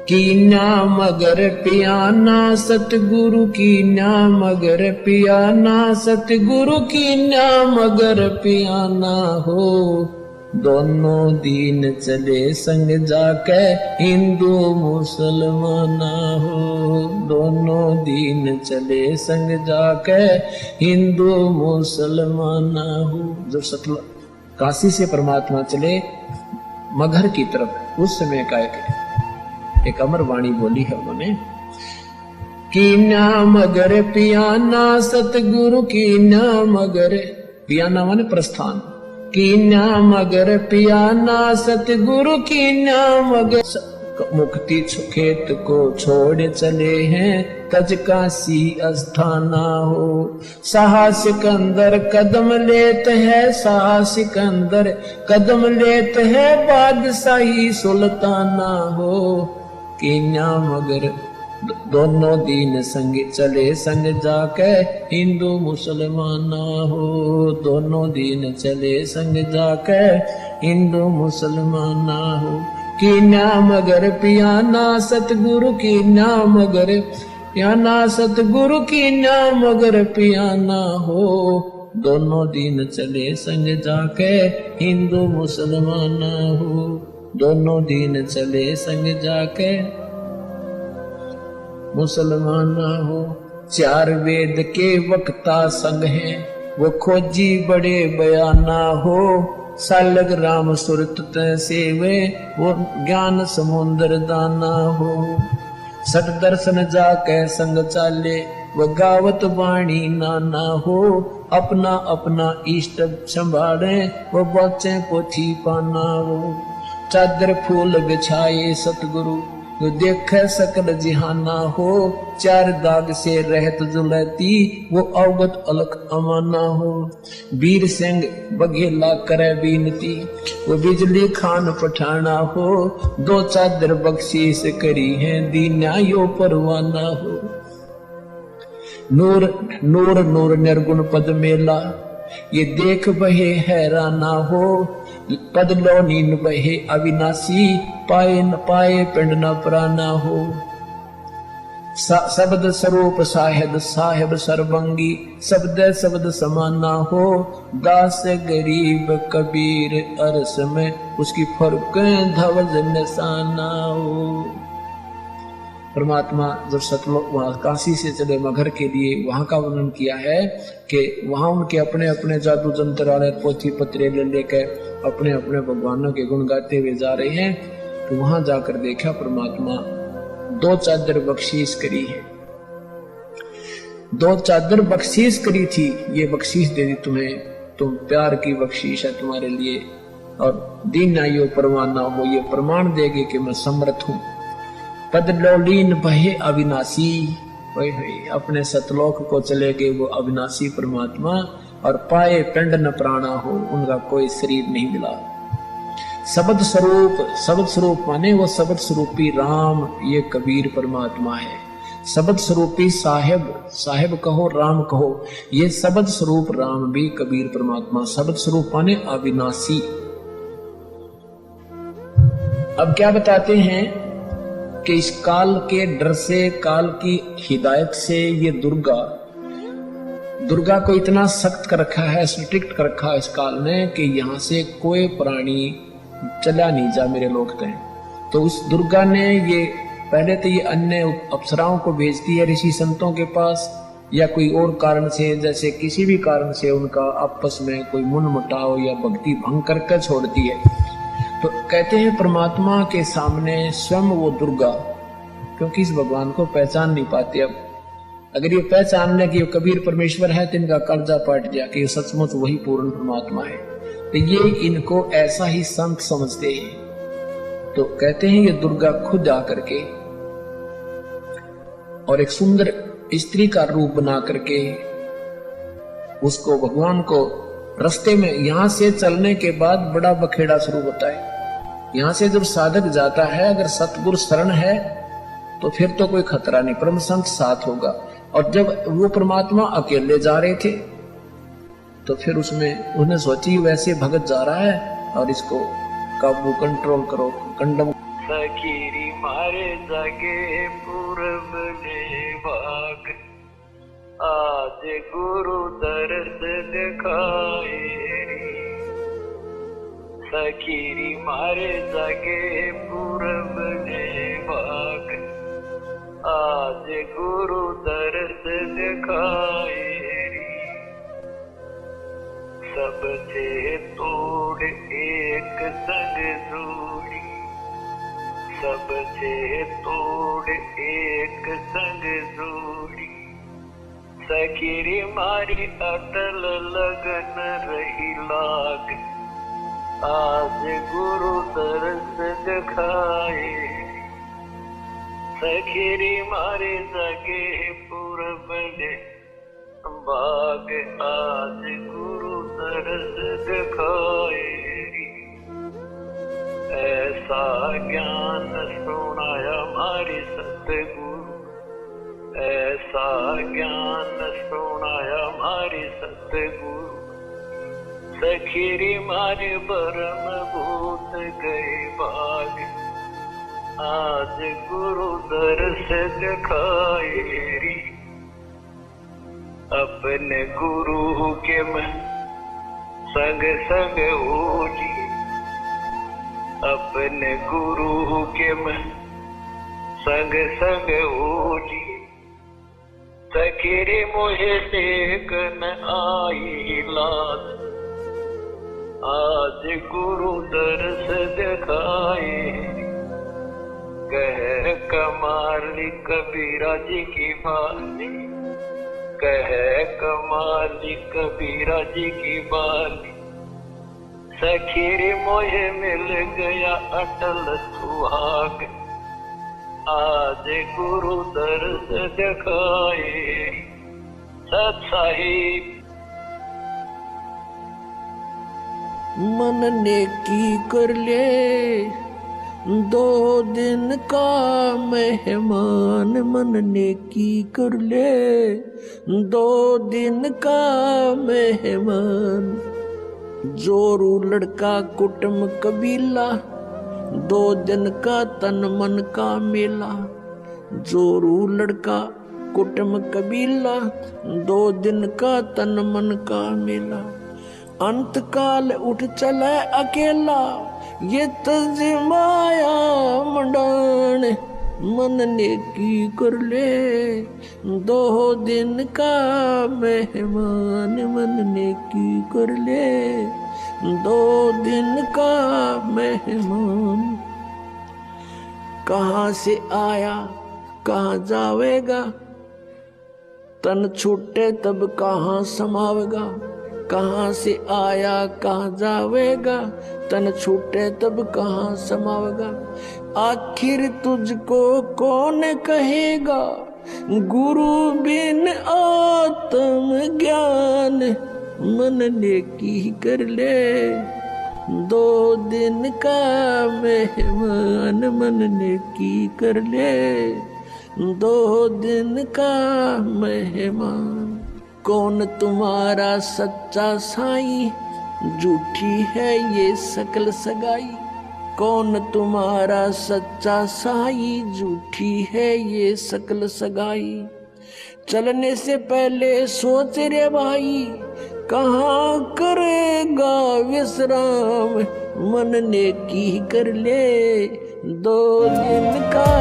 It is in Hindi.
कीन्या मगर पियाना सतगुरु कीन्या मगर पियाना सतगुरु कीन्या मगर पियाना हो। दोनों दीन चले संग जाके हिंदू मुसलमाना हो। दोनों दीन चले संग जाके हिंदू मुसलमाना हो। जब सतल काशी से परमात्मा चले मगहर की तरफ, उस समय का एक अमर वाणी बोली है उन्होंने, कीन्या मगर पियाना सतगुरु कीन्या मगर, पियाना माने प्रस्थान, कीन्या मगर पियाना सतगुरु कीन्या मगर, मुक्ति खेत को छोड़ चले हैं तज काशी अस्थाना हो। साहसिक अंदर कदम लेत है, साहसिक अंदर कदम लेत है बादशाही सुल्ताना हो। कीन्या मगर दोनों दीन संग चले संग जाके हिंदू मुसलमाना हो। दोनों दीन चले संग जाके हिंदू मुसलमाना हो। कीन्या मगर पियाना सतगुरु कीन्या मगर पियाना सतगुरु कीन्या मगर पियाना हो। दोनों दीन चले संग जाके हिंदू मुसलमाना हो। दोनों दीन चले संग जाके मुसलमाना हो। चार वेद के वक्ता संग हैं वो खोजी बड़े बयाना हो। सालग राम सुरत सेवे वो ज्ञान समुद्र दाना हो। सट दर्शन जाके संग चाले वो गावत वाणी नाना हो। अपना अपना इष्ट संभाले वो बचे पोथी पाना हो। चादर फूल बिछाए सतगुरु जो देखे सकल जिहाना हो। चार दाग से रहत जुलती वो अवगत अलख अमाना हो। वीर सिंह बघेला करे बीनती वो बिजली खान पठाना हो। दो चादर बख्शीश करी है दीन्या यो परवाना हो। नूर नूर नूर निर्गुण पद मेला ये देख बहे हैराना हो। पद लो नीन बहे अविनाशी पाए न पाए पिंड न प्राना हो। शब्द स्वरूप साहेब साहेब सर्वंगी शब्द शब्द समाना हो। दास गरीब कबीर अरस में उसकी फर्क धवज निशाना हो। परमात्मा जब सतलोक वहां काशी से चले मगहर के लिए, वहां का वर्णन किया है कि वहां उनके अपने अपने जादू जंत्र वाले पोथी पत्रे ले लेकर अपने अपने भगवानों के गुण गाते हुए जा रहे हैं। तो वहां जाकर देखा परमात्मा दो चादर बख्शीश करी है। दो चादर बख्शीश करी थी, ये बख्शीश दे दी तुम्हें, तुम प्यार की बख्शीश है तुम्हारे लिए। और दीन आयो परवाना हो, ये प्रमाण देगे कि मैं समर्थ हूं। पद लोलीन बहे अविनाशी, अपने सतलोक को चले गए वो अविनाशी परमात्मा। और पाए पिंड न प्राणा हो, उनका कोई शरीर नहीं मिला। शब्द स्वरूप, शब्द स्वरूप माने वो शब्द स्वरूपी राम, ये कबीर परमात्मा है। शब्द स्वरूपी साहेब, साहेब कहो राम कहो, ये शब्द स्वरूप राम भी कबीर परमात्मा। शब्द स्वरूप माने अविनाशी। अब क्या बताते हैं कि इस काल के डर से, काल की हिदायत से ये दुर्गा को इतना सख्त कर रखा है, स्ट्रिक्ट कर रखा है इस काल ने कि यहाँ से कोई प्राणी चला नहीं जा मेरे लोग तय। तो उस दुर्गा ने ये पहले तो ये अन्य अप्सराओं को भेजती है ऋषि संतों के पास, या कोई और कारण से, जैसे किसी भी कारण से उनका आपस में कोई मनमुटाव या भक्ति भंग करके छोड़ती है। तो कहते हैं परमात्मा के सामने स्वयं वो दुर्गा, क्योंकि इस भगवान को पहचान नहीं पाते। अब अगर ये पहचान ले कि ये कबीर परमेश्वर है तो इनका कर्जा पट गया कि ये सचमुच वही पूर्ण परमात्मा है। तो ये इनको ऐसा ही संत समझते हैं। तो कहते हैं ये दुर्गा खुद आकर के और एक सुंदर स्त्री का रूप बना करके उसको, भगवान को रास्ते में, यहां से चलने के बाद बड़ा बखेड़ा शुरू होता है। यहां से जब साधक जाता है, अगर सतगुरु शरण है तो फिर तो कोई खतरा नहीं, परम संत साथ होगा। और जब वो परमात्मा अकेले जा रहे थे तो फिर उसमें उन्हें सोची वैसे भगत जा रहा है और इसको काबू कंट्रोल करो, कंडम सखीरी मारे जागे पूरब ने भाग, आज गुरु दर्द दिखाए री। सखीरी मारे जागे पूरब ने भाग, आज गुरु दर्द दिखाए री। सबसे तोड़ एक संग जोड़ी, सबसे तोड़ एक संग जोड़ी। सखीरी मारी अटल लगन रही लाग, आज गुरु दर्द दिखाए। सखीरी मारे जागे पूरब ने भाग, आज गुरु दर्द दिखाए। ऐसा ज्ञान सुनाया मारी सतगुरु, ऐसा ज्ञान सुनाया मारी सतगुरु। सखीरी मारे बरम भूत गए भाग, आज गुरु दर्श दिखाए री। अपने गुरु के मैं संग संग ओली, अपने गुरु के मैं संग संग ओली। सखीरी मुझे देख न आई लाज, आज गुरु दर्श दिखाए। कह कमाली कबीरा जी की बाली, कह कमाली कबीरा जी की बाली। सखीरी मुझे मिल गया अटल सुहाग, आज गुरु दर्श दिखाए। सत साहिब। मन नेकी कर ले 2 दिन का मेहमान, मन नेकी कर ले 2 दिन का मेहमान। जोरू लड़का कुटुम कबीला, 2 दिन का तन मन का मेला। जोरू लड़का कुटुम कबीला, 2 दिन का तन मन का मेला। अंत काल उठ चले अकेला, ये तजमाया मंडान। मन नेकी कर ले 2 दिन का मेहमान, मन नेकी कर ले 2 दिन का मेहमान। कहाँ से आया कहाँ जावेगा, तन छूटे तब कहाँ समावेगा। कहाँ से आया कहाँ जावेगा, तन छूटे तब कहाँ समावेगा। आखिर तुझको कौन कहेगा, गुरु बिन आत्म ज्ञान। मन नेकी कर ले 2 दिन का मेहमान, मन नेकी कर ले 2 दिन का मेहमान। कौन तुम्हारा सच्चा साईं, झूठी है ये सकल सगाई। कौन तुम्हारा सच्चा साईं, झूठी है ये सकल सगाई। चलने से पहले सोच रे भाई, कहाँ करेगा विश्राम। मन नेकी कर ले 2 दिन का